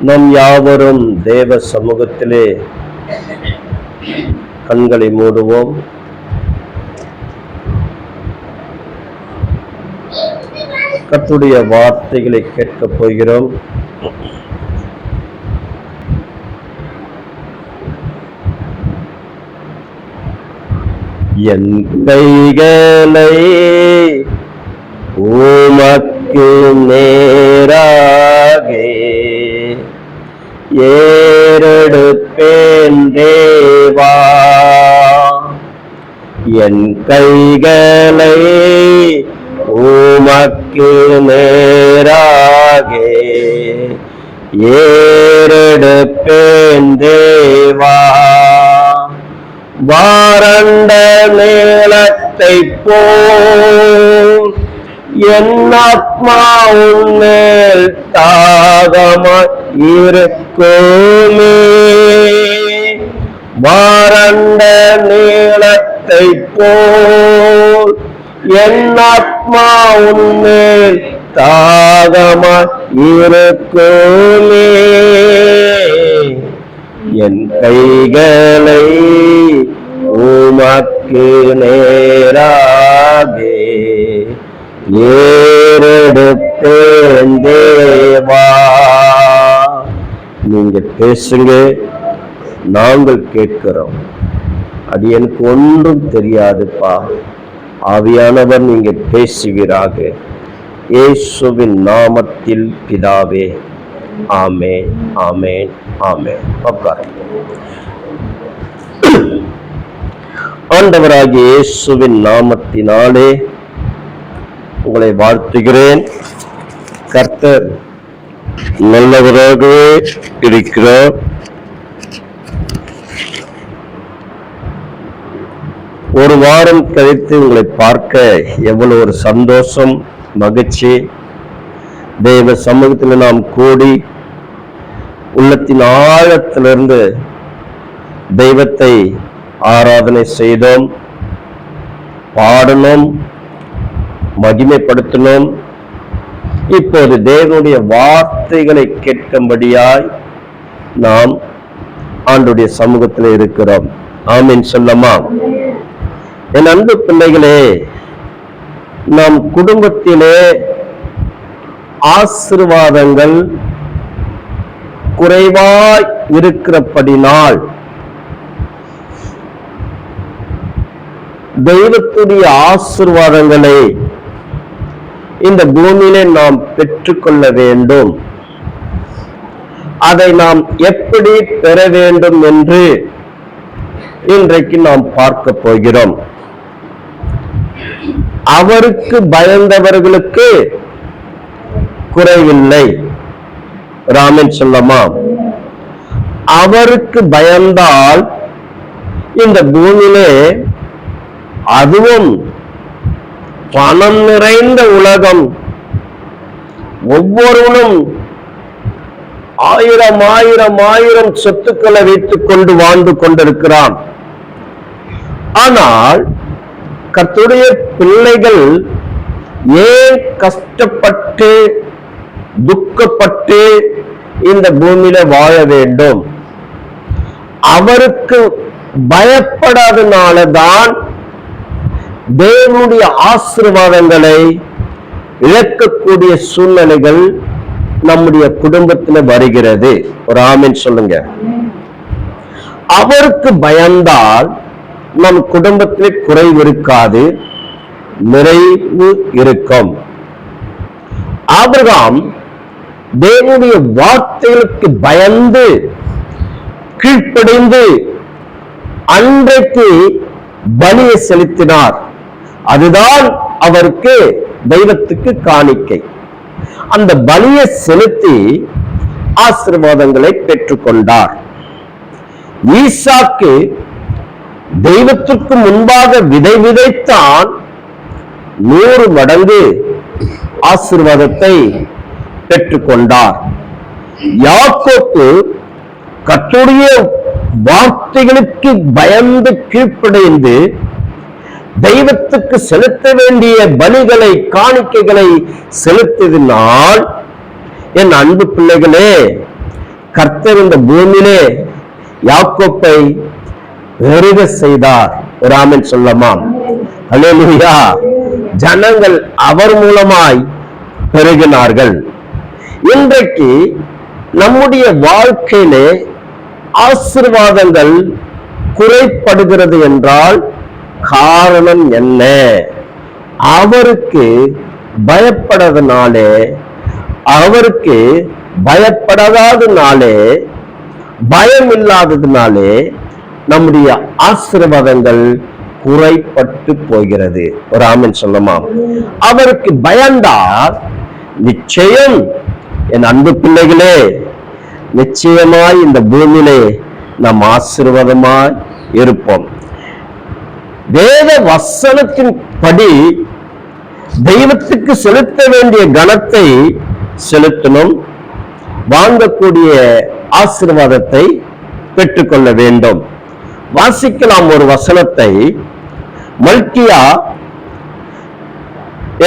நம் யாவரும் தேவ சமூகத்திலே கண்களை மூடுவோம். கர்த்தருடைய வார்த்தைகளை கேட்கப் போகிறோம். என் கைகளை உமக்கு நேராக ஏறெடுப்பேன் தேவா, என் கைகளை உமக்கு நேராக ஏறெடுப்பேன் தேவா. வறண்ட நிலத்தை போல் என் ஆத்மா உன்மேல் தாகமாய் இருக்குமே. வறண்ட நிலத்தை போல் என் ஆத்மா உன்மேல் தாகமாய் இருக்குமே. என் கைகளை உமக்கு நேராக ஏறெடுப்பேன் தேவா. நீங்க பேசுங்க, நாங்கள் கேட்கிறோம். அது எனக்கு ஒன்றும் தெரியாதுப்பா. ஆவியானவர் நீங்க பேசுவீராக. இயேசுவின் நாமத்தில் பிதாவே, ஆமென், ஆமென், ஆமென். ஆண்டவராகிய இயேசுவின் நாமத்தினாலே உங்களை வாழ்த்துகிறேன். கர்த்தர் நல்லவராகவே இருக்கிறார். ஒரு வாரம் கழித்து உங்களை பார்க்க எவ்வளவு ஒரு சந்தோஷம், மகிழ்ச்சி. தேவ சமூகத்தில் நாம் கூடி உள்ளத்தின் ஆழத்திலிருந்து தெய்வத்தை ஆராதனை செய்தோம், பாடணும், மகிமைப்படுத்தினோம். இப்போது தேவனுடைய வார்த்தைகளை கேட்கும்படியாய் நாம் ஆண்டுடைய சமூகத்தில் இருக்கிறோம். ஆமீன் சொல்லமா? என் அன்பு பிள்ளைகளே, நம் குடும்பத்திலே ஆசீர்வாதங்கள் குறைவாய் இருக்கிறபடினால் தெய்வத்துடைய ஆசீர்வாதங்களை இந்த பூமியிலே நாம் பெற்றுக்கொள்ள வேண்டும். அதை நாம் எப்படி பெற வேண்டும் என்று இன்றைக்கு நாம் பார்க்க போகிறோம். அவருக்கு பயந்தவர்களுக்கு குறைவில்லை. ராமன் சொல்லமா? அவருக்கு பயந்தால் இந்த பூமியிலே, அதுவும் பணம் நிறைந்த உலகம், ஒவ்வொருவனும் ஆயிரம் ஆயிரம் ஆயிரம் சொத்துக்களை வைத்துக் கொண்டு வாழ்ந்து கொண்டிருக்கிறான். ஆனால் கர்த்தருடைய பிள்ளைகள் ஏன் கஷ்டப்பட்டு துக்கப்பட்டு இந்த பூமியில வாழ வேண்டும்? அவருக்கு பயப்படாதனாலதான் தேவனுடைய ஆசீர்வாதங்களை இழக்கக்கூடிய சூழ்நிலைகள் நம்முடைய குடும்பத்தில் வருகிறது. ஒரு ஆமென் சொல்லுங்க. அவருக்கு பயந்தால் நம் குடும்பத்தில் குறைவு இருக்காது, நிறைவு இருக்கும். ஆபிரகாம் தேவனுடைய வார்த்தைகளுக்கு பயந்து கீழ்ப்படிந்து அன்றைக்கு பலியை செலுத்தினார். அதுதான் அவருக்கு தெய்வத்துக்கு காணிக்கை. அந்த பலியை செலுத்தி ஆசீர்வாதங்களை பெற்றுக்கொண்டார். ஈசாக்கு தெய்வத்துக்கு முன்பாக விதை விதைத்தான், 100 மடங்கு ஆசீர்வாதத்தை பெற்றுக்கொண்டார். யாக்கோப்பு கர்த்தருடைய வார்த்தைகளுக்கு பயந்து கீழ்ப்படைந்து தெய்வத்துக்கு செலுத்த வேண்டிய பலிகளை காணிக்கைகளை செலுத்தினால், என் அன்பு பிள்ளைகளே, கர்த்தர் இந்த பூமியிலே யாக்கோப்பை பெருக செய்தார். ஒரு ஆமென் சொல்லமா? அல்லேலூயா. ஜனங்கள் அவர் மூலமாய் பெருகினார்கள். இன்றைக்கு நம்முடைய வாழ்க்கையிலே ஆசீர்வாதங்கள் குறைபடுகிறது என்றால் காரணம் என்ன? அவருக்கு பயப்படாதனாலே, அவருக்கு பயப்படாதனாலே, பயம் இல்லாததுனாலே நம்முடைய ஆசீர்வாதங்கள் குறைபட்டு போகிறது. ஒரு ஆமென் சொல்லமா? அவருக்கு பயந்தால் நிச்சயம், என் அன்பு பிள்ளைகளே, நிச்சயமாய் இந்த பூமியிலே நாம் ஆசீர்வாதமாய் இருப்போம். வேத வசனத்தின் படி தெய்வத்துக்கு செலுத்த வேண்டிய கனத்தை செலுத்தணும். வாங்கக்கூடிய ஆசீர்வாதத்தை பெற்றுக்கொள்ள வேண்டும். வாசிக்கலாம் ஒரு வசனத்தை. மல்கியா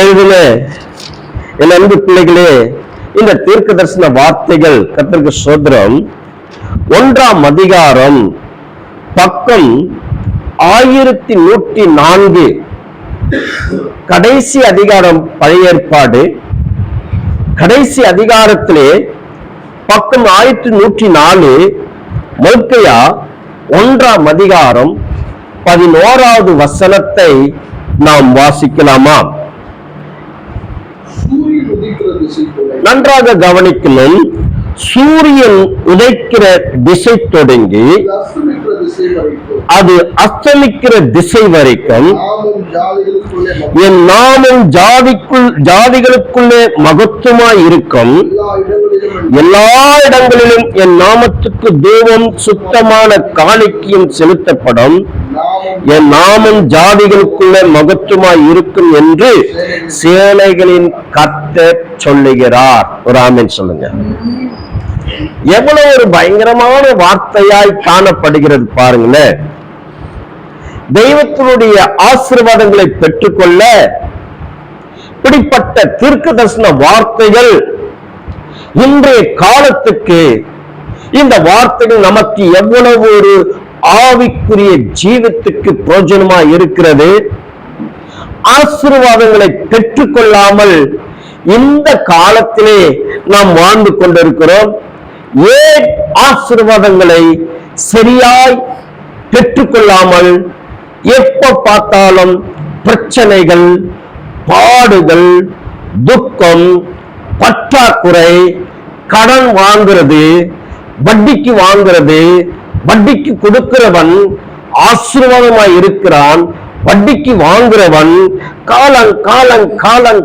எழுதின என் அன்பு பிள்ளைகளே, இந்த தீர்க்க தரிசன வார்த்தைகள் கர்த்தருக்கு ஸ்தோத்திரம். 1ஆம் அதிகாரம் பக்கம் 1104, கடைசி அதிகாரம், பழைய ஏற்பாடு கடைசி அதிகாரத்திலே பக்கம் 1104, மல்கியா 1ஆம் அதிகாரம் 11வது வசனத்தை நாம் வாசிக்கலாமா? நன்றாக கவனிக்கணும். சூரியன் உதைக்கிற திசை தொடங்கி அது அஸ்தமிக்கிற திசை வரைக்கும் என் நாமம் ஜாதிகளுக்குள்ளே மகத்துவமாய் இருக்கும். எல்லா இடங்களிலும் என் நாமத்துக்கு தூபம் சுத்தமான காணிக்கையும் செலுத்தப்படும். என் நாமம் ஜாதிகளுக்குள்ளே மகத்துவமாய் இருக்கும் என்று சேனைகளின் கர்த்தர் சொல்லுகிறார். ஒரு ஆமென் சொல்லுங்க. எவ்வளவு ஒரு பயங்கரமான வார்த்தையாய் காணப்படுகிறது பாருங்களேன். தெய்வத்தினுடைய ஆசீர்வாதங்களை பெற்றுக்கொள்ள இப்படிப்பட்ட தீர்க்க தரிசன வார்த்தைகள் இன்றைய காலத்துக்கு, இந்த வார்த்தைகள் நமக்கு எவ்வளவு ஒரு ஆவிக்குரிய ஜீவத்துக்கு பிரயோஜனமாய் இருக்கிறது. ஆசீர்வாதங்களை பெற்றுக்கொள்ளாமல் இந்த காலத்திலே நாம் வாழ்ந்து கொண்டிருக்கிறோம். ஏன் ஆசீர்வாதங்களை சரியாய் பெற்றுக்கொள்ளாமல் எப்ப பார்த்தாலும் பிரச்சனைகள், பாடுகள், துக்கம், பற்றாக்குறை, கடன் வாங்குறது, வட்டிக்கு வாங்குறது, வட்டிக்கு கொடுக்கிறவன் ஆசீர்வாதமாய் இருக்கிறான், வட்டிக்கு வாங்குறவன்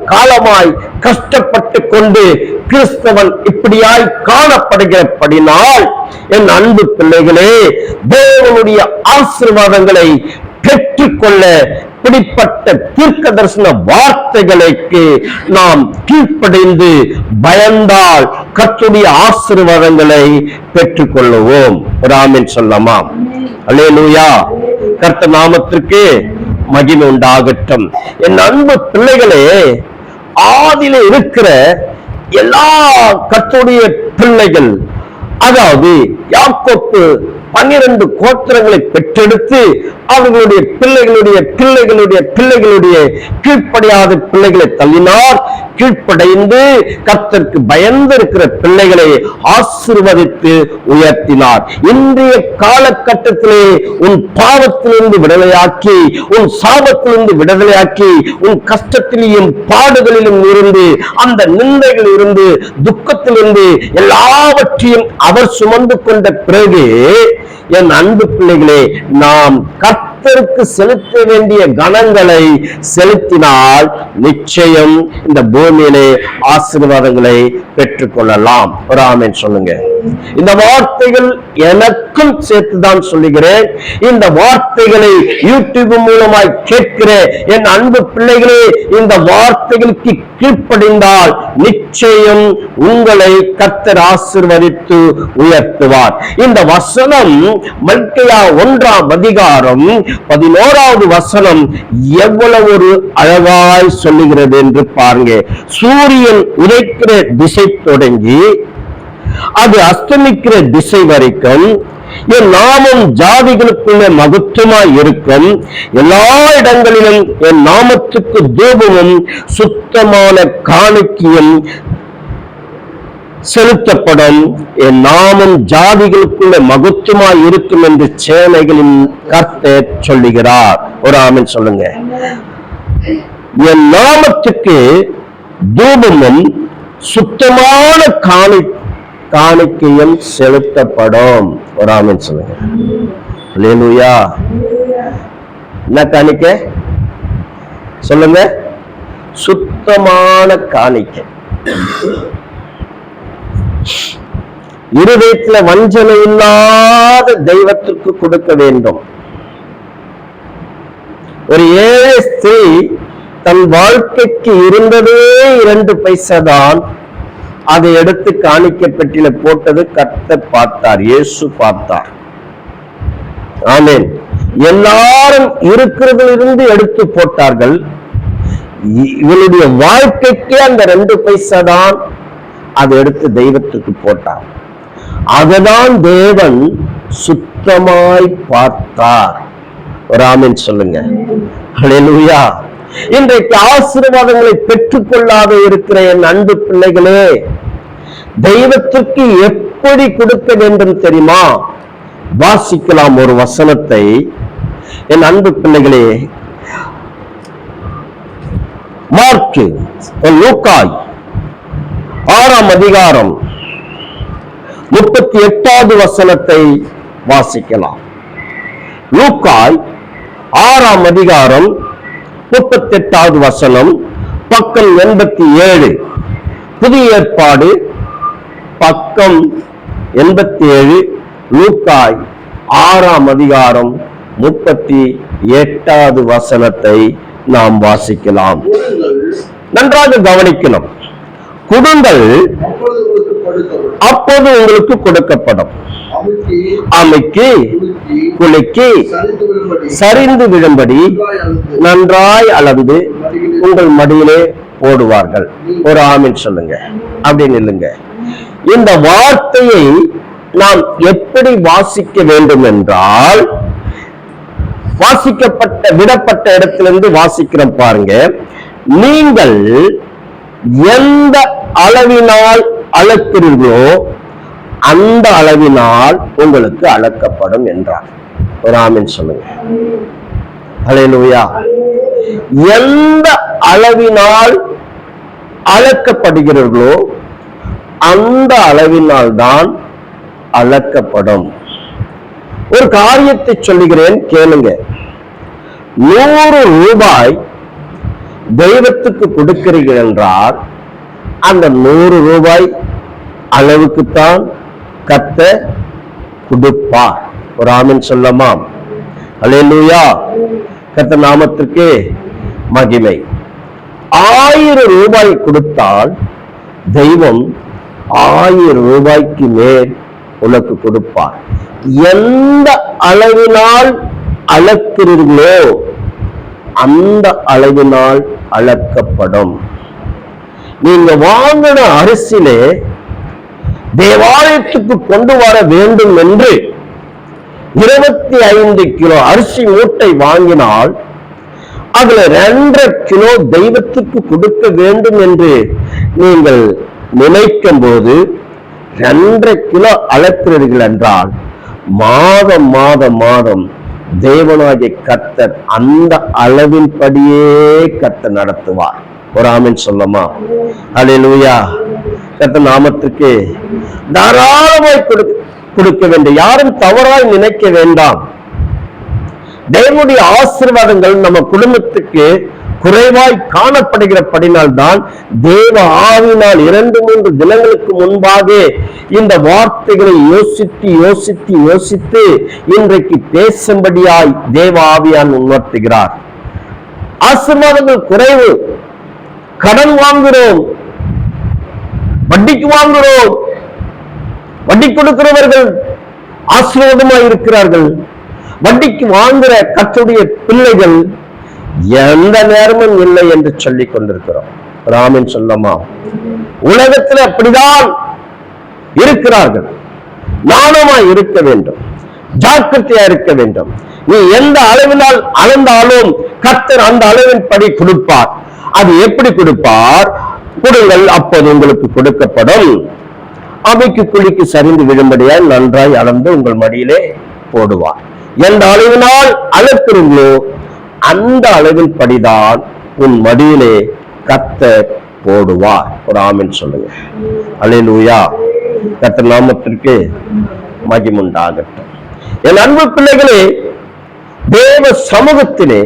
காலமாய் கஷ்டப்பட்டு கொண்டு கிறிஸ்தவன் இப்படியாய் காணப்படுகிறபடினால், என் அன்பு பிள்ளைகளே, தேவனுடைய ஆசீர்வாதங்களை பெற்றுக்கொள்ள இப்படிப்பட்ட தீர்க்க தரிசன வார்த்தைகளுக்கு நாம் கீழ்ப்படைந்து பயந்தால் கர்த்தருடைய ஆசீர்வாதங்களை பெற்றுக்கொள்ளுவோம். ஒரு ஆமென் சொல்லமா? அல்லேலூயா. கர்த்தர் நாமத்திற்கு மகிமை உண்டாகட்டும். என் அன்பு பிள்ளைகளே, ஆதியிலே இருக்கிற எல்லா கர்த்தருடைய பிள்ளைகள், அதாவது யாக்கோப்பு 12 கோத்திரங்களை பெற்றெடுத்து அவர்களுடைய பிள்ளைகளுடைய பிள்ளைகளுடைய பிள்ளைகளுடைய கீழ்ப்படியாத பிள்ளைகளை தள்ளினார். கீழ்ப்படைந்து கர்த்தருக்கு பயந்து இருக்கிற பிள்ளைகளை ஆசீர்வதித்து உயர்த்தினார். இன்றைய காலகட்டத்திலே உன் பாவத்திலிருந்து விடுதலையாக்கி, உன் சாபத்திலிருந்து விடுதலையாக்கி, உன் கஷ்டத்திலும் பாடுகளிலும் இருந்து, அந்த நிந்தைகளில் இருந்து, துக்கத்திலிருந்து எல்லாவற்றையும் அவர் சுமந்து கொண்ட பிறகு, என் அன்பு பிள்ளைகளே, நாம் கர்த்தருக்கு செலுத்த வேண்டிய கணங்களை செலுத்தினால் நிச்சயம் இந்த பூமியிலே ஆசீர்வாதங்களை பெற்றுக்கொள்ளலாம். ஒரு ஆமென் சொல்லுங்க. இந்த வார்த்தைகள் எனக்கும் சேர்த்துதான் சொல்லுகிறேன். இந்த வார்த்தைகளை யூடியூப் மூலமாய் கேட்கிற என் அன்பு பிள்ளைகளே, இந்த வார்த்தைகளுக்கு கீழ்ப்படிந்தால் நிச்சயம் உங்களை கர்த்தர் ஆசீர்வதித்து உயர்த்துவார். இந்த வசனம் மல்கியா 1ஆம் அதிகாரம் 11வது வசனம் எவ்வளவு ஒரு அழகாய் சொல்லுகிறது என்று பாருங்க. சூரியன் உதைக்கிற திசை தொடங்கி அது அஸ்தமிக்கிற திசை வரைக்கும் என் நாமம் ஜாதிகளுக்குள்ள மகத்துவமாய் இருக்கும். எல்லா இடங்களிலும் என் நாமத்துக்கு தூபமும் சுத்தமான காணிக்கையும் செலுத்தப்படும். என் நாமம் ஜாதிகளுக்குள்ள மகத்துவமாய் இருக்கும் என்று சேனைகளின் கர்த்தர் சொல்லுகிறார். ஒரு ஆமென் சொல்லுங்க. என் நாமத்துக்கு தூபமும் சுத்தமான காணிக்கையும் செலுத்தப்படும். ஒரு ஆமென் சொல்லுங்க. அல்லேலூயா. என்ன காணிக்கை சொல்லுங்க? சுத்தமான காணிக்கை. இருதயத்துல வஞ்சனை இல்லாத தெய்வத்துக்கு கொடுக்க வேண்டும். ஒரு ஏழை ஸ்திரீ தன் வாழ்க்கைக்கு இருந்ததே 2 பைசா தான். அதை எடுத்து காணிக்கை பெட்டியில போட்டது கர்த்தர் பார்த்தார், இயேசு பார்த்தார். ஆமென். எல்லாரும் இருக்கிறதிலிருந்து எடுத்து போட்டார்கள். இவளுடைய வாழ்க்கைக்கு அந்த 2 பைசா தான். அதை எடுத்து தெய்வத்துக்கு போட்டார். அதுதான் தேவன் சுத்தமாய் பார்த்தார். ஒரு ஆமென் சொல்லுங்க. அல்லேலூயா. இன்றைக்கு ஆசீர்வாதங்களை பெற்றுக்கொள்ளாத இருக்கிற என் அன்பு பிள்ளைகளே, தெய்வத்திற்கு எப்படி கொடுக்க வேண்டும் தெரியுமா? வாசிக்கலாம் ஒரு வசனத்தை. என் அன்பு பிள்ளைகளே, மார்க்கு லூக்காய் 6ஆம் அதிகாரம் 38வது வசனத்தை வாசிக்கலாம். லூக்காய் 6ஆம் அதிகாரம் 38வது வசனம், பக்கம் 87. புதிய ஏற்பாடு பக்கம் 87. லூக்காய் 6ஆம் அதிகாரம் 38வது வசனத்தை நாம் வாசிக்கலாம். நன்றாக கவனிக்கணும். கொடுங்கள், அப்போது உங்களுக்கு கொடுக்கப்படும். அமைக்கு குலுக்கி சரிந்து விழும்படி நன்றாய் அளந்து உங்கள் மடியிலே போடுவார்கள். ஒரு ஆமென் சொல்லுங்க. அப்படின்னு இல்லைங்க. இந்த வார்த்தையை நாம் எப்படி வாசிக்க வேண்டும் என்றால், விடப்பட்ட இடத்திலிருந்து வாசிக்கிறோம் பாருங்க. நீங்கள் எந்த அளவினால் அளக்கிறீர்களோ அந்த அளவினால் உங்களுக்கு அளக்கப்படும் என்றார். ஒரு ஆமென் சொல்லுங்க. அல்லேலூயா. எந்த அளவினால் அளக்கப்படுகிறீர்களோ அந்த அளவினால் தான் அளக்கப்படும். ஒரு காரியத்தை சொல்லுகிறேன், கேளுங்க. 100 ரூபாய் தெய்வத்துக்கு கொடுக்கிறீர்கள் என்றால் அந்த 100 ரூபாய் அளவுக்குத்தான் கர்த்தர் கொடுப்பார். ஒரு ஆமென் சொல்லமா? அல்லேலூயா. கர்த்தர் நாமத்திற்கு மகிமை. 1000 ரூபாய் கொடுத்தால் தெய்வம் 1000 ரூபாய்க்கு மேல் உனக்கு கொடுப்பார். எந்த அளவினால் அளக்கிறீர்களோ அந்த அளவினால் அளக்கப்படும். நீங்க வாங்கின அரிசியிலே தேவாலயத்துக்கு கொண்டு வர வேண்டும் என்று 25 கிலோ அரிசி மூட்டை வாங்கினால் அதுல 2.5 கிலோ தெய்வத்துக்கு கொடுக்க வேண்டும் என்று நீங்கள் நினைக்கும் போது 2.5 கிலோ அளக்கிறீர்கள் என்றால் மாதம் மாதம் மாதம் தேவனாகிய கர்த்தர் அந்த அளவின்படியே கர்த்தர் நடத்துவார். ஒரு ஆமென் சொல்லமா? அல்லேலூயா. கர்த்தர் நாமத்துக்கு தாராளமாய் கொடுக்க வேண்டும். யாரும் தவறாய் நினைக்க வேண்டாம். தேவனுடைய ஆசீர்வாதங்கள் நம்ம குடும்பத்துக்கு குறைவாய் காணப்படுகிறபடினால் தான் தேவ ஆவினால் 2-3 தினங்களுக்கு முன்பாக இந்த வார்த்தைகளை யோசித்து யோசித்து யோசித்து இன்றைக்கு பேசும்படியாய் தேவ ஆவியான் உணர்த்துகிறார். ஆசீர்வாதங்கள் குறைவு. கடன் வாங்குகிறோம், வட்டிக்கு வாங்குகிறோம். வட்டி கொடுக்கிறவர்கள் ஆசீர்வாதமாய் இருக்கிறார்கள். வட்டிக்கு வாங்குற கர்த்தருடைய பிள்ளைகள் எந்த நேரமும் இல்லை என்று சொல்லிக் கொண்டிருக்கிறோம். ஆமென் சொல்லமா? உலகத்தில் அப்படிதான். இருக்கிறார்கள். நாணமா இருக்க வேண்டும், ஜாக்கிரதையா இருக்க வேண்டும். நீ எந்த அளவினால் அளந்தாலும் கர்த்தர் அந்த அளவின் படி கொடுப்பார். அது எப்படி கொடுப்பார்? கொடுங்கள், அப்போது உங்களுக்கு கொடுக்கப்படும். அவைக்கு குழிக்கு சரிந்து விழும்படியால் நன்றாய் அளந்து உங்கள் மடியிலே போடுவார். எந்த அளவினால் அளக்கிறீங்களோ அந்த அளவின் படிதான் உன் மடியிலே கர்த்தர் போடுவார். ஒரு ஆமென் சொல்லுங்க. அல்லேலூயா. கர்த்தர் நாமத்திற்கு மகிமை உண்டாகட்டும். என் அன்பு பிள்ளைகளே, தேவ சமூகத்திலே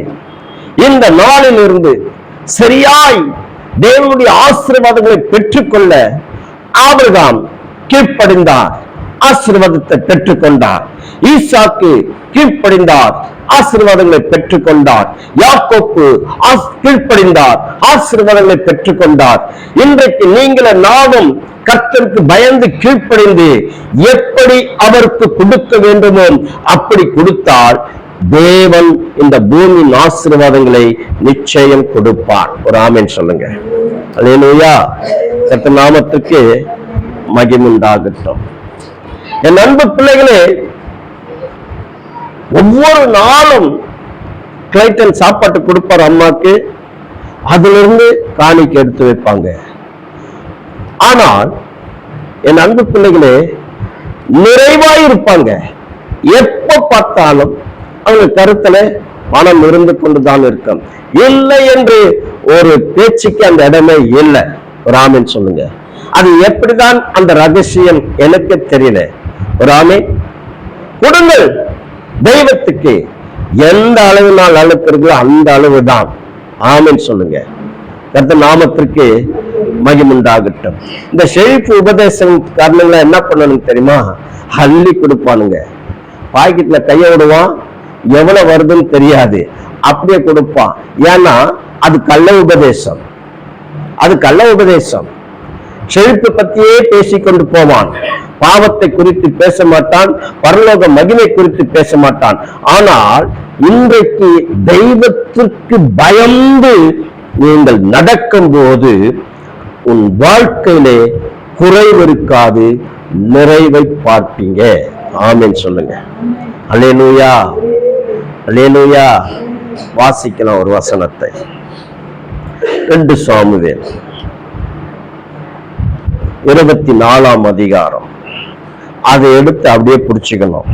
இந்த நாளில் இருந்து சரியாய் தேவனுடைய ஆசீர்வாதங்களை பெற்றுக்கொள்ள ஆபிரகாம் கீழ்ப்படிந்தார், ஆசீர்வாதத்தை பெற்றுக்கொண்டார். ஈசாக்கு கீழ்ப்படிந்தார், ஆசீர்வாதங்களை பெற்றுக்கொண்டார். யாக்கோப்பு கீழ்ப்படிந்தார், ஆசீர்வாதங்களை பெற்றுக்கொண்டார். இன்றைக்கு நீங்கள் நானும் கர்த்தருக்கு பயந்து கீழ்ப்படிந்து எப்படி அவருக்கு கொடுக்க வேண்டுமோ அப்படி கொடுத்தால் தேவன் இந்த பூமியின் ஆசீர்வாதங்களை நிச்சயம் கொடுப்பார். ஒரு ஆமென் சொல்லுங்க. அல்லேலூயா. கர்த்தர் நாமத்துக்கு மகிமை உண்டாகட்டும். என் அன்பு பிள்ளைகளே, ஒவ்வொரு நாளும் கிளைட்டன் சாப்பாட்டு கொடுப்பார் அம்மாக்கு, அதுல இருந்து காணிக்கை எடுத்து வைப்பாங்க. ஆனால் என் அன்பு பிள்ளைகளே நிறைவாய் இருப்பாங்க. எப்ப பார்த்தாலும் அவங்க கருத்துல பணம் இருந்து கொண்டுதான் இருக்கும். இல்லை என்று ஒரு பேச்சுக்கு அந்த இடமே இல்லை. ஒரு ஆமென் சொல்லுங்க. அது எப்படிதான் அந்த ரகசியம் எனக்கு தெரியல. ஒரு ஆமென். கொடுங்கள் தெய்வத்துக்கு. எந்த அளவினால் அழுக்கிறீங்களோ அந்த அளவுதான். ஆமென் சொல்லுங்க. கர்த்தர் நாமத்திற்கு மகிமை உண்டாகட்டும். இந்த செழிப்பு உபதேசம் காரணங்களா என்ன பண்ணணும் தெரியுமா? அள்ளி கொடுப்பானுங்க. பாக்கெட்ல கைய விடுவான், எவ்வளவு வருதுன்னு தெரியாது, அப்படியே கொடுப்பான். ஏன்னா அது கள்ள உபதேசம். அது கள்ள உபதேசம். செழிப்பு பத்தியே பேசிக்கொண்டு போவான். பாவத்தை குறித்து பேச மாட்டான், பரலோக மகிமை குறித்து பேச மாட்டான். ஆனால் இன்றைக்கு தெய்வத்திற்கு பயந்து நீங்கள் நடக்கும் போது உன் வாழ்க்கையிலே குறைவு இருக்காது, நிறைவை பார்ப்பீங்க. ஆமென் சொல்லுங்க. அல்லேலூயா. அல்லேலூயா. வாசிக்கலாம் ஒரு வசனத்தை. 2 சாமுவேல் 24ஆம் அதிகாரம். அதை எடுத்து அப்படியே பிடிச்சுக்கணும்.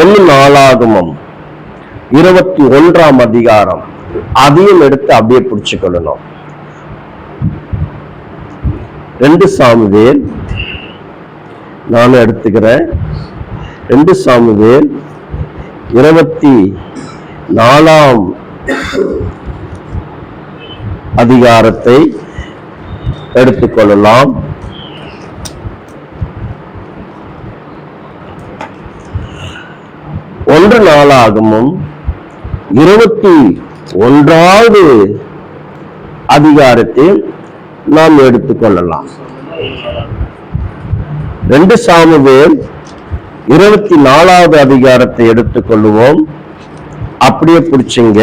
1 நாளாகமம் 21ஆம் அதிகாரம், அதையும் எடுத்து அப்படியே பிடிச்சுக்கொள்ளணும். 2 சாமுவேல் நானும் எடுத்துக்கிறேன். 2 சாமுவேல் 24ஆம் அதிகாரத்தை எடுத்துக்கொள்ளலாம். ஒன்று நாளாகமும் 21வது அதிகாரத்தை நாம் எடுத்துக்கொள்ளலாம். 2 சாமுவேல் 24வது அதிகாரத்தை எடுத்துக்கொள்வோம். அப்படியே பிடிச்சிங்க.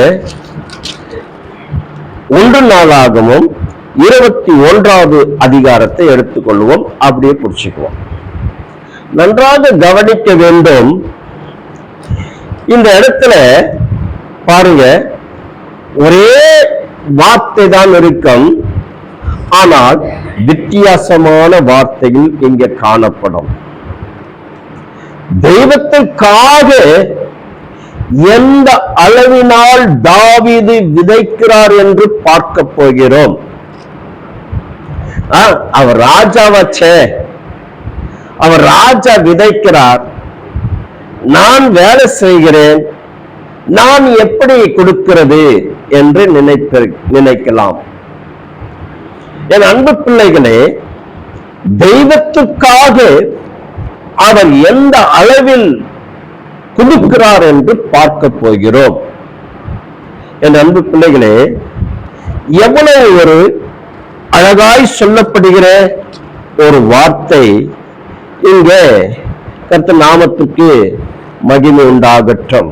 1 நாளாகமும் 21வது அதிகாரத்தை எடுத்துக்கொள்வோம். அப்படியே பிடிச்சுக்குவோம். நன்றாக கவனிக்க வேண்டும். இந்த இடத்துல பாருங்க, ஒரே வார்த்தை தான் இருக்கும், ஆனால் வித்தியாசமான வார்த்தைகள் இங்கே காணப்படும். தெய்வத்திற்காக எந்த அளவினால் தாவீது விதைக்கிறார் என்று பார்க்க போகிறோம். அவர் ராஜாவாச்சே, அவர் ராஜா விதைக்கிறார், நான் வேலை செய்கிறேன், நான் எப்படி கொடுக்கிறது என்று நினைக்கலாம். என் அன்பு பிள்ளைகளே, தெய்வத்துக்காக அவர் எந்த அளவில் கொடுக்கிறார் என்று பார்க்க போகிறோம். என் அன்பு பிள்ளைகளே, எவ்வளவு ஒரு அழகாய் சொல்லப்படுகிற ஒரு வார்த்தை இங்கே. கர்த்தர் நாமத்துக்கு மகிமை உண்டாகட்டும்.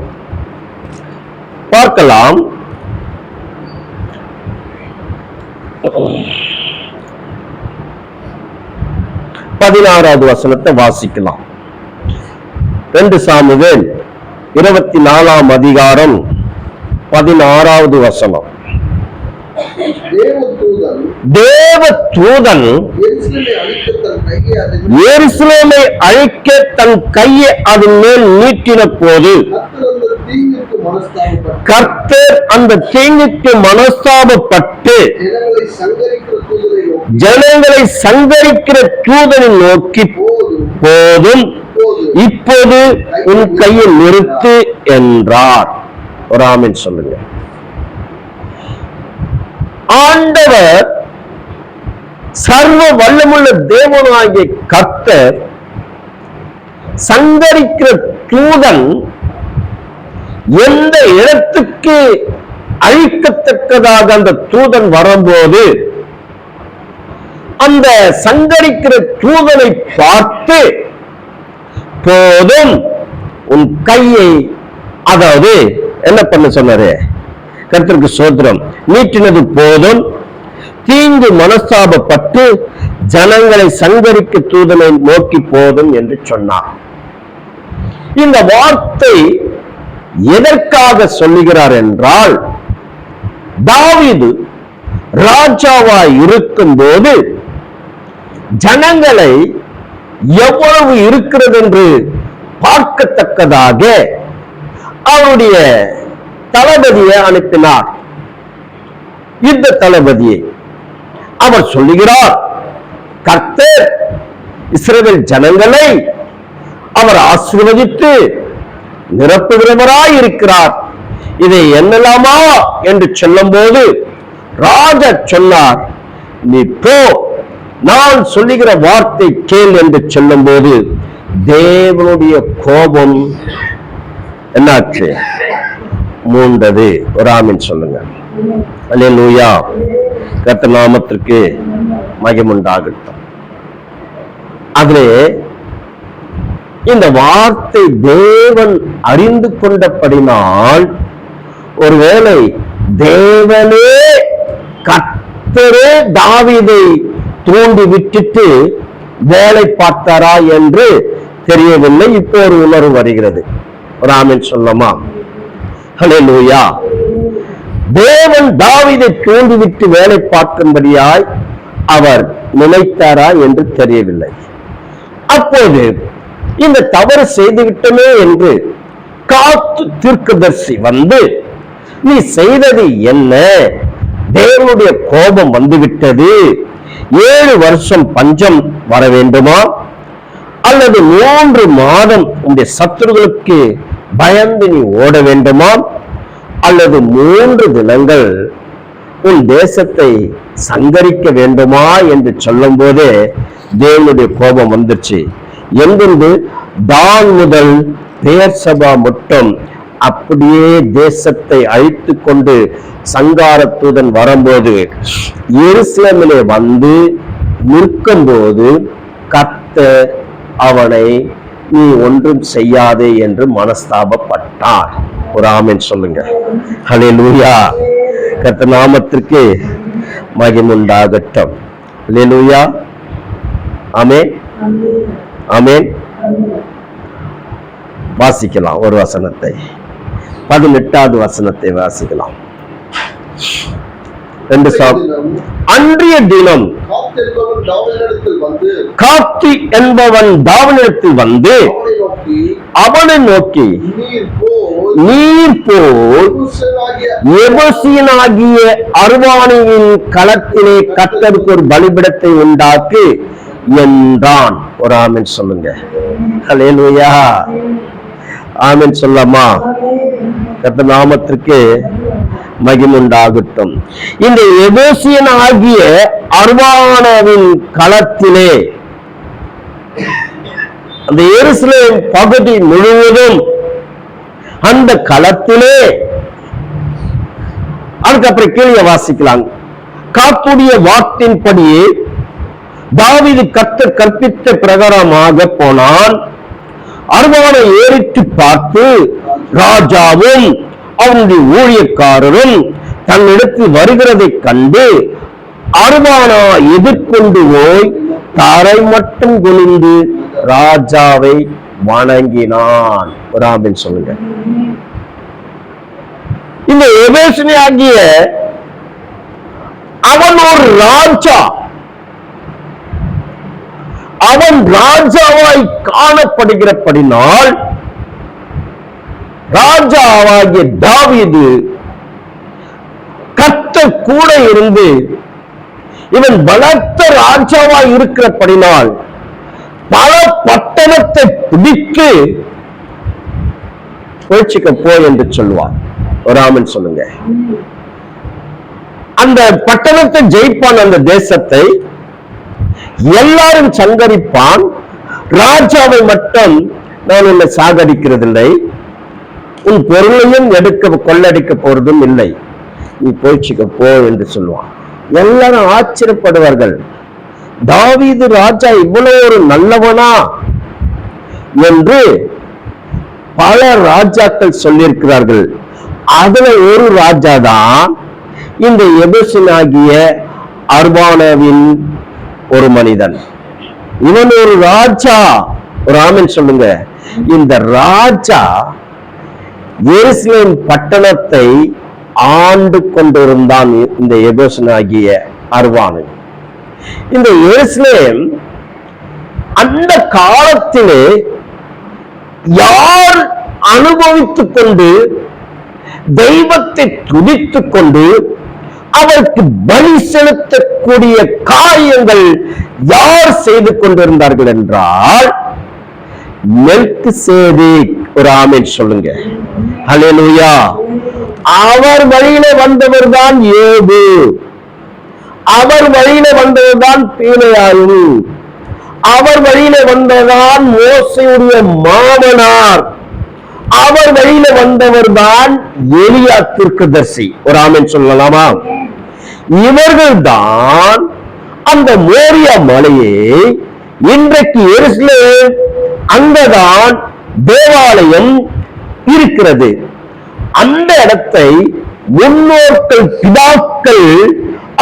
பார்க்கலாம். 16வது வசனத்தை வாசிக்கலாம். 2 சாமுவேல் 24ஆம் அதிகாரம் 16வது வசனம். தேவதூதன் எருசலேமை அழிக்க தன் கையை அதன் மேல் நீட்டின போது கர்த்தர் அந்த தீங்குக்கு மனஸ்தாபப்பட்டு ஜனங்களை சங்கரிக்கிற தூதனை நோக்கி, போதும், இப்போது உன் கையை நிறுத்து என்றார். ஒரு ஆமென் சொல்லுங்க. ஆண்டவர் சர்வ வல்லமுள்ள தேவனாகிய கர்த்தர் சங்கரிக்கிற தூதன் எந்த இடத்துக்கு அழிக்கத்தக்கதாக அந்த தூதன் வரும்போது அந்த சங்கரிக்கிற தூதனை பார்த்து, போதும் உன் கையை, அதாவது என்ன பண்ண சொன்னாரு? கர்த்தருக்கு ஸ்தோத்திரம், நீட்டினது போதும், தீங்கு மனஸ்தாபப்பட்டு ஜனங்களை சங்கரிக்க தூதனை நோக்கி போதும் என்று சொன்னார். இந்த வார்த்தை எதற்காக சொல்லுகிறார் என்றால், தாவீது ராஜாவாய் இருக்கும் போது ஜனங்களை எவ்வளவு இருக்கிறது என்று பார்க்கத்தக்கதாக அவருடைய தளபதியை அனுப்பினார். யுத்த தளபதியை. அவர் சொல்லுகிறார், கர்த்தர் இஸ்ரவேல் ஜனங்களை அவர் ஆசீர்வதித்து நிரப்புகிறவராய் இருக்கிறார், இதை எண்ணலாமா என்று சொல்லும் போது ராஜா சொன்னார், நீ போ, நான் சொல்லுகிற வார்த்தை கேள் என்று சொல்லும் போது தேவனுடைய கோபம் என்னாச்சு? மூண்டது. ஒரு ஆமென் சொல்லுங்க. அல்லேலூயா. கர்த்தர் நாமத்திற்கு மகிமை உண்டாகட்டும். அதிலே இந்த வார்த்தை தேவன் அறிந்து கொண்டபடினால், ஒருவேளை தேவனே கர்த்தரே தாவீதை தூண்டி விட்டுட்டு வேலை பார்த்தாரா என்று தெரியவில்லை. இப்போ ஒரு உணர்வு வருகிறது. ஒரு ஆமென் சொல்லமா? ஹல்லேலூயா. தேவன் தாவீதை தூண்டிவிட்டு வேலை பார்க்கும்படியாய் அவர் நினைத்தாரா என்று தெரியவில்லை. அப்போது இந்த தவறு செய்துவிட்டமே என்று காத்து தீர்க்கதரிசி வந்து, நீ செய்தது என்ன? தேவனுடைய கோபம் வந்துவிட்டது, 7 வருஷம் பஞ்சம் வர வேண்டுமா, அல்லது 3 மாதம் உன்னுடைய சத்துருக்களுக்கு பயந்து நீ ஓட வேண்டுமா, அல்லது 3 தினங்கள் உன் தேசத்தை சங்கரிக்க வேண்டுமா என்று சொல்லும் போதே தேவனுடைய கோபம் வந்துச்சு. எங்கிருந்து? தான் முதல் பெயர்சபா மட்டும் அப்படியே தேசத்தை அழித்து கொண்டு சங்கார தூதன் வரும்போது எருசலேமிலே வந்து நிற்கும் போது கர்த்தர் அவனை நீ ஒன்றும் செய்யாதே என்று மனஸ்தாபப்பட்டார். ஒரு ஆமென் சொல்லுங்க. ஹல்லேலூயா. கர்த்தர் நாமத்திற்கு மகிமை உண்டாகட்டும். ஹல்லேலூயா. ஆமென், ஆமென். வாசிக்கலாம் ஒரு வசனத்தை, 18வது வசனத்தை வாசிக்கலாம். அன்றைய தினம் காத்தி என்பவன் தாவீதிடத்தில் வந்து அவனை நோக்கி, நீர் போய் எபூசியனாகிய அர்வானியின் களத்திலே கர்த்தருக்கு ஒரு பலிபீடத்தை உண்டாக்கு என்றான். ஒரு ஆமென் சொல்லுங்க. ஹல்லேலூயா. ஆமென் சொல்லமா? கர்த்தர் நாமத்திற்கு மகிமை உண்டாகட்டும். இந்த எபூசியன் ஆகிய அர்வானாவின் களத்திலே, அந்த எருசலேம் பகுதி முழுவதும் அந்த களத்திலே, அதுக்கப்புறம் கீழே வாசிக்கலாம். காத்துடைய வாக்கின்படியே தாவீது கர்த்தர் கற்பித்த பிரகாரமாக போனான். அர்வானை ஏறிட்டு பார்த்து அவனுடைய ஊழியக்காரரும் தன்னிடத்தில் வருகிறதை கண்டு அர்வானா எதிர்கொண்டு போய் தரை மட்டும் குனிந்து ராஜாவை வணங்கினான். ஒரு ஆமென் சொல்லுங்க. இந்த எபேசினி ஆகிய அவன் ஒரு ராஜா, அவன் ராஜாவாய் காணப்படுகிறபடினால் ராஜாவாகிய தாவீது கர்த்தர் கூட இருந்து இவன் பலத்த ராஜாவாய் இருக்கிறபடினால் பல பட்டணத்தை பிடித்து போய்ச்சிக்க போ என்று சொல்லுவார். ஒரு ஆமென் சொல்லுங்க. அந்த பட்டணத்தை ஜெயிப்பான், அந்த தேசத்தை எல்லாரும் சங்கரிப்பான். ராஜாவை மட்டும் நான் உன்னை சாகடிக்கிறதில்லை, உன் பொருளையும் கொள்ளடிக்க போறதும் இல்லை, நீ போய்ச்சிக்க போ என்று சொல்லுவான். எல்லாரும் ஆச்சரியப்படுவார்கள், தாவீது ராஜா இவ்வளவு ஒரு நல்லவனா என்று பல ராஜாக்கள் சொல்லியிருக்கிறார்கள். அதுல ஒரு ராஜா தான் இந்த எபேசினாகிய அர்வானாவின் ஒரு மனிதன். இவன் ஒரு ராஜா. ஒரு ஆமென் சொல்லுங்க. இந்த ராஜா எருசலேம் பட்டணத்தை ஆண்டு கொண்டிருந்தான். இந்த எபேசினாகிய அர்வானு. இந்த எருசலேம் அந்த காலத்திலே யார் அனுபவித்துக் கொண்டு தெய்வத்தை துதித்துக் கொண்டு அவருக்கு பலி செலுத்தக்கூடிய காரியங்கள் யார் செய்து கொண்டிருந்தார்கள் என்றால் மெல்கிசேதேக். ஒரு ஆமென் சொல்லுங்க. ஹல்லேலூயா. அவர் வழியிலே வந்தவர் தான் யோபு, அவர் வழியிலே வந்தவர் தான் பீலேயாளு, அவர் வழியிலே வந்ததான் மோசேயுடைய மாமனார், அவர் வழியில வந்தவர் தான் எலியா தீர்க்கதரிசி. ஒரு ஆமென் சொல்லலாமா? இவர்கள் தான் அந்த மோரியா மலையை இன்றைக்கு எருசலேம் அங்கதான் தேவாலயம் இருக்கிறது. அந்த இடத்தை முன்னோர்கள் பிதாக்கள்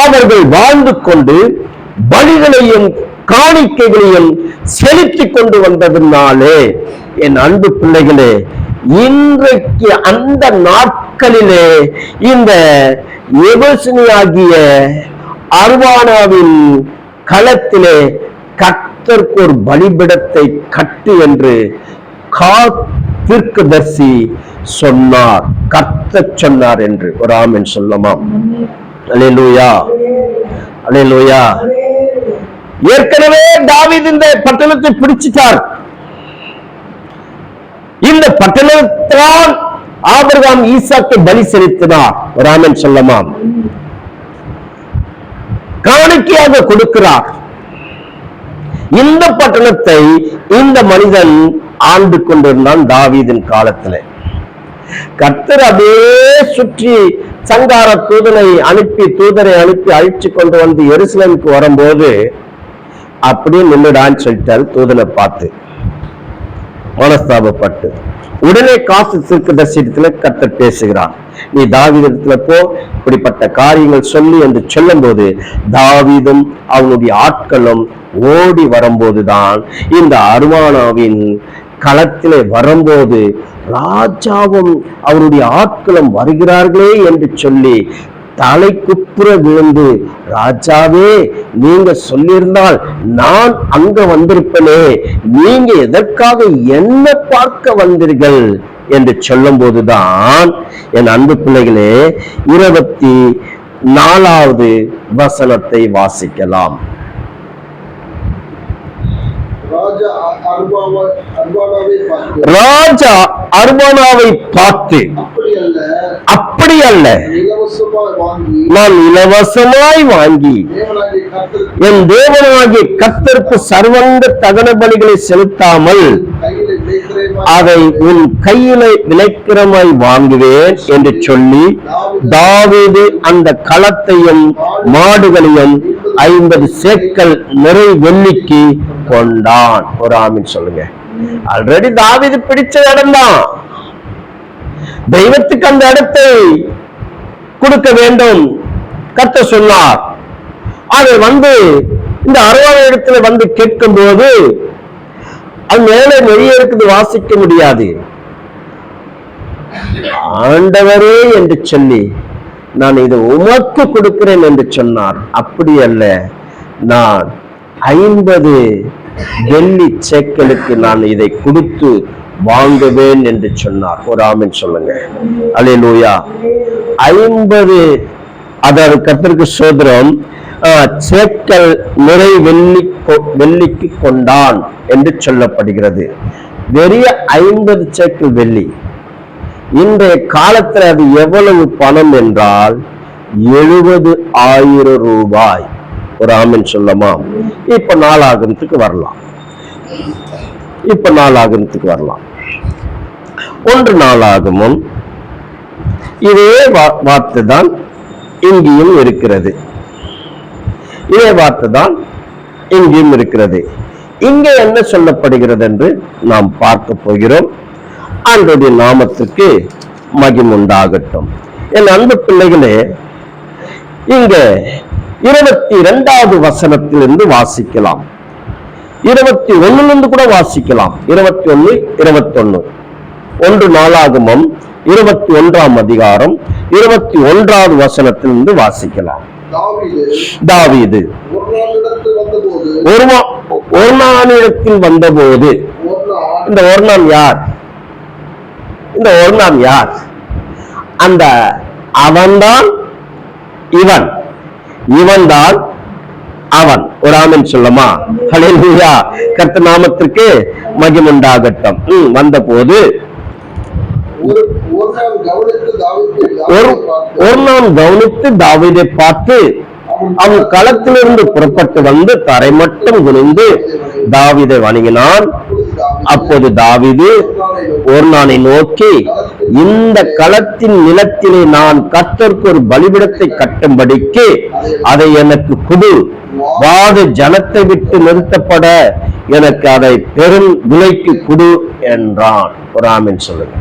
அவர்கள் வாழ்ந்து கொண்டு பலிகளையும் காணிக்கைகளையும் செலுத்திக் கொண்டு வந்ததுனாலே என் அன்பு பிள்ளைகளே, இன்றைக்கு அந்த நாட்களிலே இந்த எபேசினியாகிய அர்வானாவின் களத்திலே கர்த்தருக்கு ஒரு பலிபீடத்தை கட்டு என்று தீர்க்கதரிசி சொன்னார், கர்த்தர் சொன்னார் என்று. ஒரு ஆமென் சொல்லமா? அல்லேலூயா, அல்லேலூயா. ஏற்கனவே தாவீது இந்த பட்டணத்தை பிடிச்சிட்டார். இந்த பட்டணத்தான் ஆபிரகாம் ஈசாக்கை பலி செலுத்தினார். ஒரு ஆமென் சொல்லமா? காணிக்கையாக கொடுக்கிறார். இந்த பட்டணத்தை இந்த மனிதன் ஆண்டு கொண்டிருந்தான் தாவீதின் காலத்தில். கர்த்தர் அப்படியே சுற்றி சங்கார தூதரை அனுப்பி அழிச்சு கொண்டு வந்து எருசலேமுக்கு வரும்போது அப்படியே நின்றுடான்னு சொல்லிட்டார். தூதனை பார்த்து மனஸ்தாபப்பட்டு உடனே காசு தீர்க்கதரிசியிடத்துல கர்த்தர் பேசுகிறார். நீ தாவீதிடத்துல போ, இப்படிப்பட்ட காரியங்கள் சொல்லி என்று சொல்லும் போது தாவீதும் அவனுடைய ஆட்களும் ஓடி வரும்போதுதான் இந்த அர்வானாவின் களத்திலே வரும்போது ராஜாவும் அவருடைய ஆட்களும் வருகிறார்களே என்று சொல்லி தலை குப்புற விழுந்து, ராஜாவே நீங்க சொல்லியிருந்தால் நான் அங்க வந்திருப்பனே, நீங்க எதற்காக என்ன பார்க்க வந்தீர்கள் என்று சொல்லும் போதுதான் என் அன்பு பிள்ளைகளே 24வது வசனத்தை வாசிக்கலாம். ராஜா அர்வானாவை பார்த்து, அப்படி அல்ல, நான் இலவசமாய் வாங்கி என் தேவனாகிய கர்த்தருக்கு சர்வங்க தகன பலிகளை செலுத்தாமல் அதை உன் கையில விலைக்கிரமாய் வாங்குவேன் என்று சொல்லி தாவீது அந்த களத்தையும் மாடுகளையும் 50 சேக்கல் நிறை வெள்ளிக்கு கொண்டான். ஒரு ஆமென் சொல்லுங்க. ஆல்ரெடி தாவீது பிடிச்ச இடம் தான், தெய்வத்துக்கு அந்த இடத்தை கொடுக்க வேண்டும் கர்த்தர் சொன்னார். அதை இந்த 60 இடத்துல கேட்கும் போது அது மேலே வெளியே இருக்குது, வாசிக்க முடியாது. ஆண்டவரே என்று சொல்லி நான் இதை உமக்கு கொடுக்கிறேன் என்று சொன்னார். அப்படி அல்ல, நான் 50 வெள்ளி சேக்கலுக்கு நான் இதை கொடுத்து வாங்குவேன் என்று சொன்னார். ஒரு ஆமென் சொல்லுங்க. அல்லேலூயா. 50, அதாவது கர்த்தருக்கு ஸ்தோத்திரம், சேக்கல் நிறை வெள்ளிக்கு கொண்டான் என்று சொல்லப்படுகிறது. வெறிய 50 சேக்கல் வெள்ளி. இன்றைய காலத்தில் அது எவ்வளவு பணம் என்றால் 70,000 ரூபாய். ஒரு ஆமென் சொல்லமா? இப்ப நாளாகமத்துக்கு வரலாம். 1 நாளாகமும் இதே வார்த்தை தான் இங்கேயும் இருக்கிறது. இங்கே என்ன சொல்லப்படுகிறது என்று நாம் பார்க்க போகிறோம். ஆண்டவருடைய நாமத்துக்கு மகிமை உண்டாகட்டும். என் அன்பு பிள்ளைகளே, இங்க 22வது வசனத்திலிருந்து வாசிக்கலாம், 21 கூட வாசிக்கலாம். 21, 21. 1 நாளாகமம் 21ஆம் அதிகாரம் 21வது வசனத்திலிருந்து வாசிக்கலாம். தாவீது ஒர்னானிடத்தில் வந்தபோது, இந்த ஒர்னான் யார்? அந்த அவன்தான் இவன், இவன்தான் அவன். ஒரு ஆமென் சொல்லமா? ஹல்லேலூயா. கர்த்தர் நாமத்திற்கு மகிமை உண்டாகட்டும். வந்தபோது ஒர்னான் கவனித்து தாவீதை பார்த்து, அவன் களத்திலிருந்து புறப்பட்டு தரை மட்டும் குனிந்து தாவீதை வணங்கினான். அப்போது தாவீது ஒர்னானை நோக்கி, இந்த களத்தின் நிலத்திலே நான் கர்த்தருக்கு ஒரு பலிபீடத்தை கட்டும்படிக்கு அதை எனக்கு கொடு, வாது ஜனத்தை விட்டு நிறுத்தப்பட எனக்கு அதை பெரும் விலைக்கு கொடு என்றான். ஒரு ஆமென் சொல்லுங்க.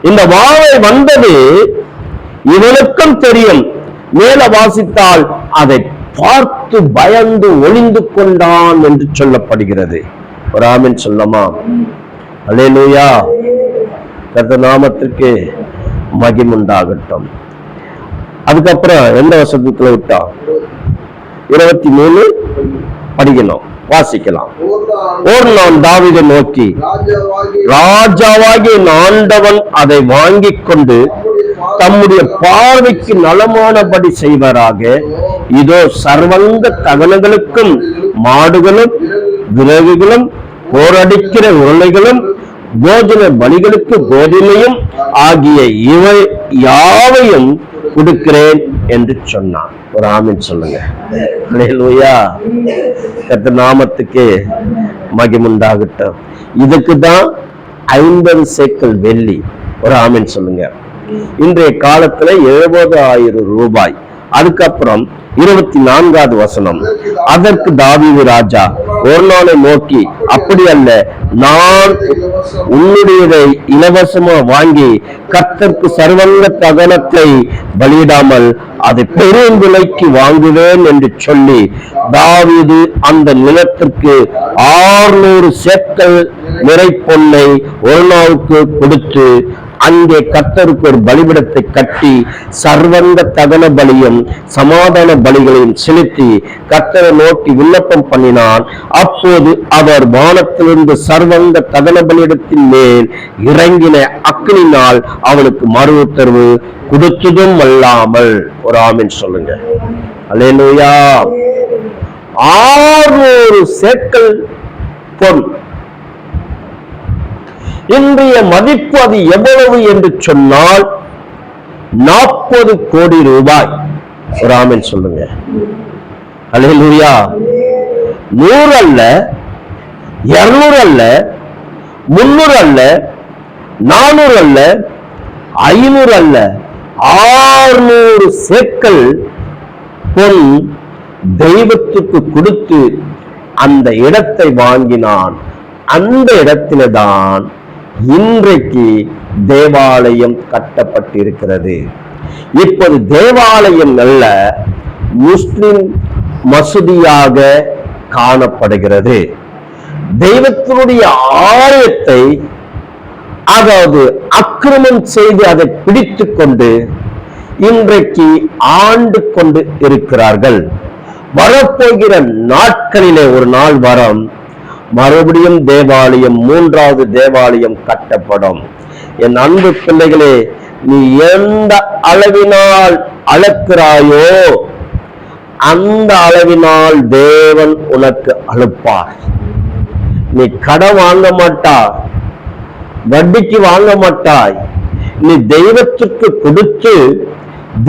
இந்த வாழை வந்தது இவனுக்கும் தெரியும். மேல வாசித்தால் அதை பார்த்து பயந்து ஒளிந்து கொண்டான் என்று சொல்லப்படுகிறது. ஒரு ஆமென் சொல்லமா? அல்லேலூயா. கர்த்தர் நாமத்திற்கு மகிமை உண்டாகட்டும். அதுக்கப்புறம் எந்த வசனத்துல விட்டா? 23 படிக்கணும், வாசிக்கலாம். ஒர்னான் தாவீதை நோக்கி, ராஜாவாகிய ஆண்டவன் அதை வாங்கிக் கொண்டு தம்முடைய பார்வைக்கு நலமானபடி செய்வாராக. இதோ சர்வங்க தகனங்களுக்கும் மாடுகளும் விறகுகளும் போரடிக்கிற உருளைகளும் போஜன பலிகளுக்கு கோதுமையும் ஆகிய இவை யாவையும் கொடுக்கிறேன் என்று சொன்னான். ஒரு ஆமென் சொல்லுங்க. அல்லேலூயா. கர்த்தர் நாமத்துக்கு மகிமை உண்டாகட்டும். இதுக்கு தான் 50 சேக்கல் வெள்ளி. ஒரு ஆமென் சொல்லுங்க. இன்றைய காலத்துல 70,000 ரூபாய். அதுக்கப்புறம் 24வது வசனம், அதற்கு தாவீது ராஜா ஒர்னானை நோக்கி, அப்படி அல்ல, நான் உன்னுடையதை இலவசமா வாங்கி கர்த்தருக்கு சர்வங்க தகனத்தை பலியிடாமல் அதை பெரும் விலைக்கு வாங்குவேன் என்று சொல்லி தாவீது அந்த நிலத்திற்கு 600 சேக்கல் நிறை பொன்னை ஒர்னாவுக்கு கொடுத்து அங்கே கர்த்தருக்கு ஒரு பலிபீடத்தை கட்டி சர்வங்க தகன பலியும் சமாதான பலிகளையும் செலுத்தி கர்த்தரை நோக்கி விண்ணப்பம் பண்ணினான். அப்போது அவர் வானத்திலிருந்து சர்வங்க தகன பலியிடத்தின் மேல் இறங்கின அக்கினினால் அவனுக்கு மறு உத்தரவு கொடுத்ததும் அல்லாமல். ஒரு ஆமென் சொல்லுங்க. அல்லேலூயா. 600 சேக்கல் பொன். இன்றைய மதிப்பு அது எவ்வளவு என்று சொன்னால் 40 கோடி ரூபாய். ஒரு ஆமென் சொல்லுங்க. அல்லேலூயா. 100 அல்ல, 200 அல்ல, 300 அல்ல, 400 அல்ல, 500 அல்ல, 600 சேக்கல் பொன் தெய்வத்துக்கு கொடுத்து அந்த இடத்தை வாங்கினான். அந்த இடத்தில்தான் இன்றைக்கு தேவாலயம் கட்டப்பட்டிருக்கிறது. இப்போது தேவாலயம் அல்ல, முஸ்லிம் மசூதியாக காணப்படுகிறது. தெய்வத்தினுடைய ஆலயத்தை அதாவது அக்கிரமம் செய்து அதை பிடித்துக் கொண்டு இன்றைக்கு ஆண்டு கொண்டு இருக்கிறார்கள். வரப்போகிற நாட்களிலே ஒரு நாள் வரும், மறுபடியும் தேவாலயம், மூன்றாவது தேவாலயம் கட்டப்படும். என் அன்பு பிள்ளைகளே, நீ எந்த அளவினால் அளக்கிறாயோ அந்த அளவினால் தேவன் உனக்கு அழுப்பார். நீ கடன் வாங்க மாட்டாய், வட்டிக்கு வாங்க மாட்டாய். நீ தெய்வத்துக்கு கொடுத்து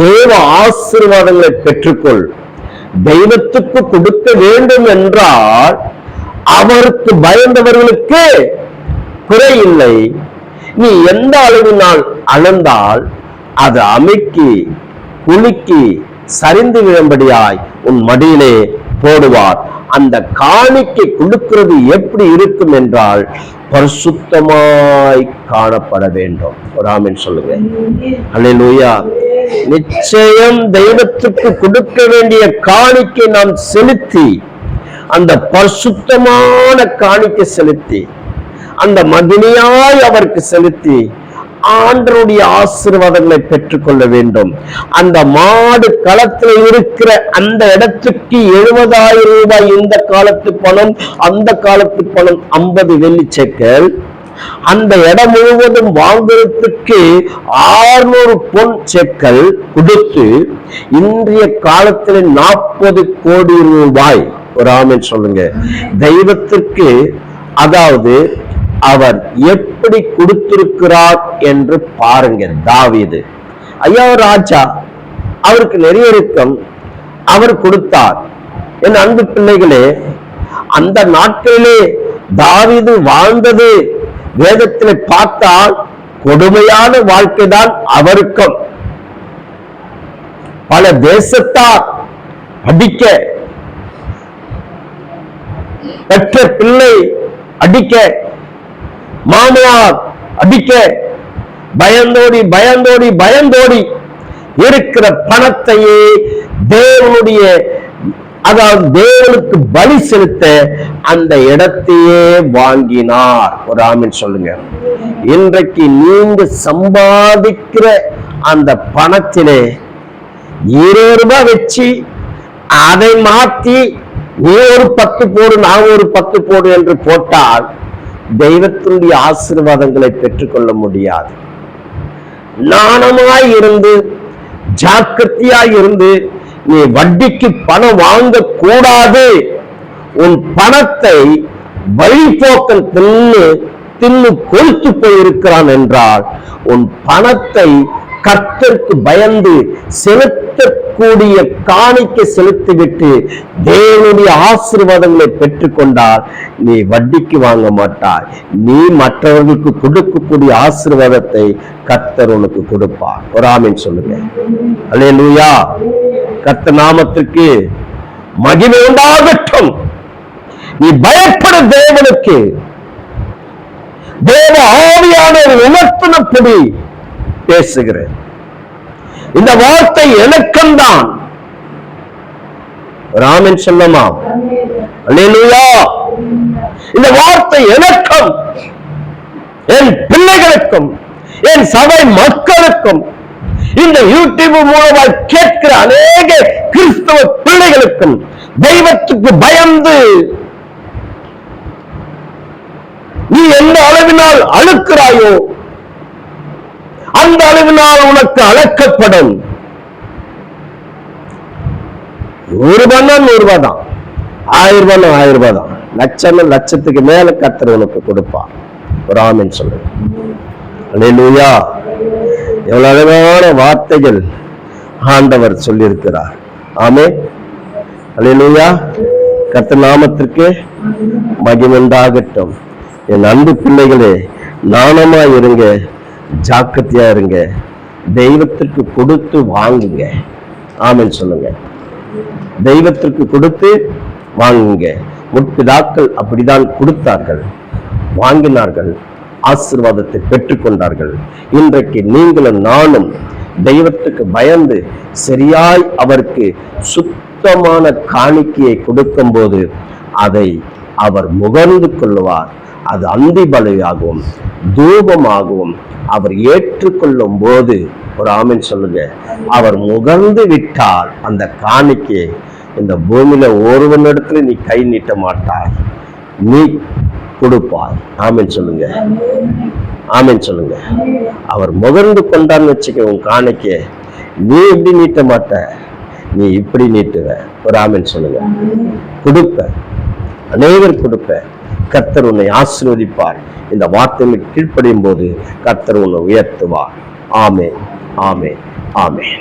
தேவ ஆசீர்வாதங்களை பெற்றுக்கொள். தெய்வத்துக்கு கொடுக்க வேண்டும் என்றால் அவருக்கு பயந்தவர்களுக்கு குறை இல்லை. நீ எந்த அளவினால் அளந்தால் அது அமுக்கி குலுக்கி சரிந்து விழும்படியாய் உன் மடியிலே போடுவார். அந்த காணிக்கை கொடுக்கிறது எப்படி இருக்கும் என்றால் பரிசுத்தமாய் காணப்பட வேண்டும். ஒரு ஆமென் சொல்லுங்க. அல்லேலூயா. நிச்சயம் தெய்வத்துக்கு கொடுக்க வேண்டிய காணிக்கை நாம் செலுத்தி, அந்த பரிசுத்தமான காணிக்கை செலுத்தி, அந்த மகிமையாய் அவருக்கு செலுத்தி ஆண்டவருடைய ஆசீர்வாதங்களை பெற்றுக்கொள்ள வேண்டும். அந்த மாடு களத்தில் இருக்கிற அந்த இடத்துக்கு 70,000 ரூபாய் இந்த காலத்து பணம், அந்த காலத்து பணம் 50 வெள்ளி சேக்கல். அந்த இடம் முழுவதும் வாங்குறதுக்கு 600 பொன் சேக்கல் கொடுத்து இன்றைய காலத்தில் 40 கோடி ரூபாய். ஒரு ஆமென் சொல்லுங்க. தெய்வத்திற்கு அதாவது அவர் எப்படி கொடுத்திருக்கிறார் என்று பாருங்க. தாவீது ஐயா ராஜா, அவருக்கு நிறைய இருக்கும், அவர் கொடுத்தார். என் அன்பு பிள்ளைகளே, அந்த நாட்களிலே தாவீது வாழ்ந்தது வேதத்திலே பார்த்தால் கொடுமையான வாழ்க்கைதான் அவருக்கும். பல தேசத்தார் அடிக்க, பெற்ற பிள்ளை அடிக்க, மாமனார் அடிக்க, பயந்தோடி பயந்தோடி பயந்தோடி இருக்கிற பணத்தையே தேவனுடைய அதாவது தேவனுக்கு பலி செலுத்த அந்த இடத்தையே வாங்கினார். ஒரு ஆமென் சொல்லுங்க. இன்றைக்கு நீங்க சம்பாதிக்கிற அந்த பணத்திலே 20 ரூபாய் வச்சு அதை மாற்றி நீ ஒரு 10 போடு, நான் ஒரு 10 போடு என்று போட்டால் தெய்வத்தினுடைய ஆசீர்வாதங்களை பெற்றுக்கொள்ள முடியாது. நாணமாய் இருந்து, ஜாக்கிரதையாய் இருந்து, நீ வட்டிக்கு பணம் வாங்க கூடாது. உன் பணத்தை வழிபோக்கன் தின்னு கொழுத்து போயிருக்கிறான் என்றால் உன் பணத்தை கர்த்தருக்கு பயந்து செலுத்தக்கூடிய காணிக்கை செலுத்திவிட்டு தேவனுடைய ஆசீர்வாதங்களை பெற்றுக்கொண்டால் நீ வட்டிக்கு வாங்க மாட்டாய். நீ மற்றவர்களுக்கு கொடுக்கக்கூடிய ஆசீர்வாதத்தை கர்த்தர் உனக்கு கொடுப்பார். ஒரு ஆமென் சொல்லுங்க. அல்லேலூயா. கர்த்தர் நாமத்திற்கு மகிமை உண்டாகட்டும். நீ பயப்பட தேவனுக்கு தேவ ஆவியானவர் உணர்த்தினபடி பேசுகிறேன். இந்த வார்த்தை எனக்கும் தான். ராமன் சொல்லமா? அல்லேலூயா. இந்த வார்த்தை எனக்கும், என் பிள்ளைகளுக்கும், என் சபை மக்களுக்கும், இந்த யூடியூப் மூலமாக கேட்கிற அநேக கிறிஸ்தவ பிள்ளைகளுக்கும் தெய்வத்துக்கு பயந்து நீ எந்த அளவினால் அழுக்கிறாயோ அந்த அளவினால் உனக்கு அளக்கப்படும். 100 ரூபாய் 100 ரூபாய் தான், 1000 ரூபாய் 1000 ரூபாய் தான், லட்சம் லட்சத்துக்கு மேல கர்த்தர் உனக்கு கொடுப்பார். ஒரு ஆமென் சொல்லுங்க. அல்லேலூயா. எவ்வளவு அழகான வார்த்தைகள் ஆண்டவர் சொல்லியிருக்கிறார். ஆமென். அல்லேலூயா. கர்த்தர் நாமத்திற்கு மகிமை உண்டாகட்டும். என் அன்பு பிள்ளைகளே, நாணமா இருங்க, ஜாக்கிரதையா இருங்க, தெய்வத்திற்கு கொடுத்து வாங்குங்க. ஆமென் சொல்லுங்க. தெய்வத்திற்கு கொடுத்து வாங்குங்க. முற்பிதாக்கள் அப்படிதான் கொடுத்தார்கள், வாங்கினார்கள், ஆசீர்வாதத்தை பெற்றுக்கொண்டார்கள். இன்றைக்கு நீங்களும் நானும் தெய்வத்துக்கு பயந்து சரியாய் அவருக்கு சுத்தமான காணிக்கையை கொடுக்கும் போது அதை அவர் முகர்ந்து கொள்வார். அது அந்தி பலியாகவும் தூபமாகவும் அவர் ஏற்றுக்கொள்ளும் போது, ஒரு ஆமென் சொல்லுங்க, அவர் முகர்ந்து விட்டால் அந்த காணிக்கையை இந்த பூமியில ஒருவனிடத்துல நீ கை நீட்ட மாட்டாய், நீ கொடுப்பாய். ஆமென் சொல்லுங்க, ஆமென் சொல்லுங்க. அவர் முகர்ந்து கொண்டான்னு வச்சுக்க உன் காணிக்கைய, நீ எப்படி நீட்ட மாட்ட, நீ இப்படி நீட்டுவ. ஒரு ஆமென் சொல்லுங்க. கொடுப்ப, அநேகர் கொடுப்ப. கர்த்தர் உன்னை ஆசீர்வதிப்பார். இந்த வார்த்தைகளுக்கு கீழ்ப்படியும் போது கர்த்தர் உன்னை உயர்த்துவார். ஆமென், ஆமென், ஆமென்.